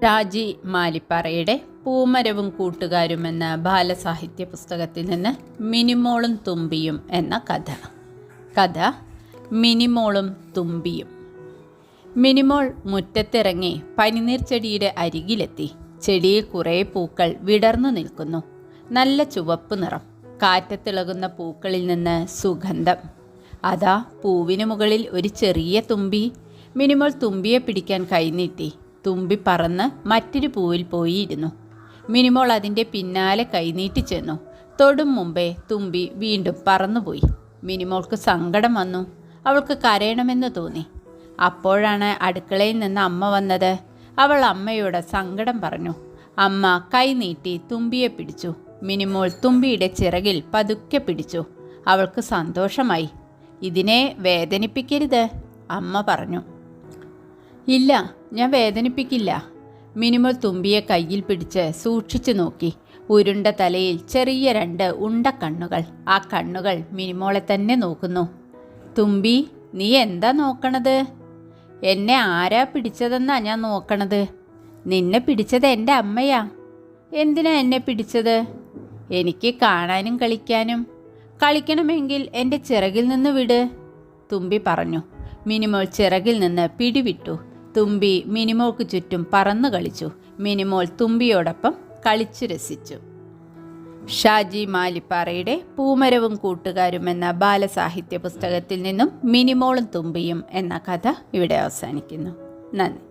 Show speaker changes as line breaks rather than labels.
ഷാജി മാലിപ്പാറയുടെ പൂമരവും കൂട്ടുകാരും എന്ന ബാലസാഹിത്യ പുസ്തകത്തിൽ നിന്ന് മിനിമോളും തുമ്പിയും എന്ന കഥ മിനിമോളും തുമ്പിയും. മിനിമോൾ മുറ്റത്തിറങ്ങി പനിനീർ ചെടിയുടെ അരികിലെത്തി. ചെടിയിൽ കുറേ പൂക്കൾ വിടർന്നു നിൽക്കുന്നു. നല്ല ചുവപ്പ് നിറം. കാറ്റത്തിളകുന്ന പൂക്കളിൽ നിന്ന് സുഗന്ധം. അതാ പൂവിന് മുകളിൽ ഒരു ചെറിയ തുമ്പി. മിനിമോൾ തുമ്പിയെ പിടിക്കാൻ കൈനീട്ടി. തുമ്പി പറന്ന് മറ്റൊരു പൂവിൽ പോയിരുന്നു. മിനിമോൾ അതിൻ്റെ പിന്നാലെ കൈനീട്ടി ചെന്നു. തൊടും മുമ്പേ തുമ്പി വീണ്ടും പറന്നുപോയി. മിനിമോൾക്ക് സങ്കടം വന്നു. അവൾക്ക് കരയണമെന്ന് തോന്നി. അപ്പോഴാണ് അടുക്കളയിൽ നിന്ന് അമ്മ വന്നത്. അവൾ അമ്മയോട് സങ്കടം പറഞ്ഞു. അമ്മ കൈനീട്ടി തുമ്പിയെ പിടിച്ചു. മിനിമോൾ തുമ്പിയുടെ ചിറകിൽ പതുക്കെ പിടിച്ചു. അവൾക്ക് സന്തോഷമായി. ഇതിനെ വേദനിപ്പിക്കരുത്, അമ്മ പറഞ്ഞു. ഇല്ല, ഞാൻ വേദനിപ്പിക്കില്ല. മിനിമോൾ തുമ്പിയെ കയ്യിൽ പിടിച്ച് സൂക്ഷിച്ചു നോക്കി. ഉരുണ്ട തലയിൽ ചെറിയ 2 ഉണ്ട കണ്ണുകൾ. ആ കണ്ണുകൾ മിനിമോളെ തന്നെ നോക്കുന്നു. തുമ്പി, നീ എന്താ നോക്കണത്? എന്നെ ആരാ പിടിച്ചതെന്നാ ഞാൻ നോക്കണത്. നിന്നെ പിടിച്ചത് എൻ്റെ അമ്മയാ. എന്തിനാ എന്നെ പിടിച്ചത്? എനിക്ക് കാണാനും കളിക്കാനും. കളിക്കണമെങ്കിൽ എൻ്റെ ചിറകിൽ നിന്ന് വിട്, തുമ്പി പറഞ്ഞു. മിനിമോൾ ചിറകിൽ നിന്ന് പിടിവിട്ടു. തുമ്പി മിനിമോൾക്ക് ചുറ്റും പറന്നു കളിച്ചു. മിനിമോൾ തുമ്പിയോടൊപ്പം കളിച്ചു രസിച്ചു. ഷാജി മാലിപ്പാറയുടെ പൂമരവും കൂട്ടുകാരും എന്ന ബാലസാഹിത്യ പുസ്തകത്തിൽ നിന്നും മിനിമോളും തുമ്പിയും എന്ന കഥ ഇവിടെ അവസാനിക്കുന്നു. നന്ദി.